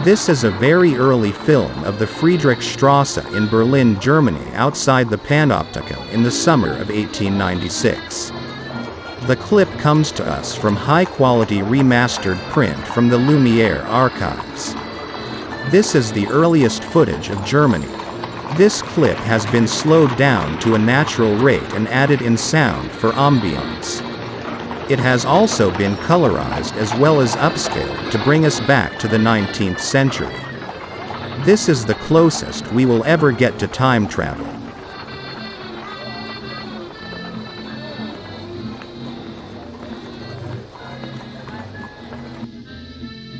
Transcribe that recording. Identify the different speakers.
Speaker 1: This is a very early film of the Friedrichstrasse in Berlin, Germany, outside the Panoptikum in the summer of 1896. The clip comes to us from high-quality remastered print from the Lumiere archives. This is the earliest footage of Germany. This clip has been slowed down to a natural rate and added in sound for ambiance. It has also been colorized as well as upscaled to bring us back to the 19th century. This is the closest we will ever get to time travel.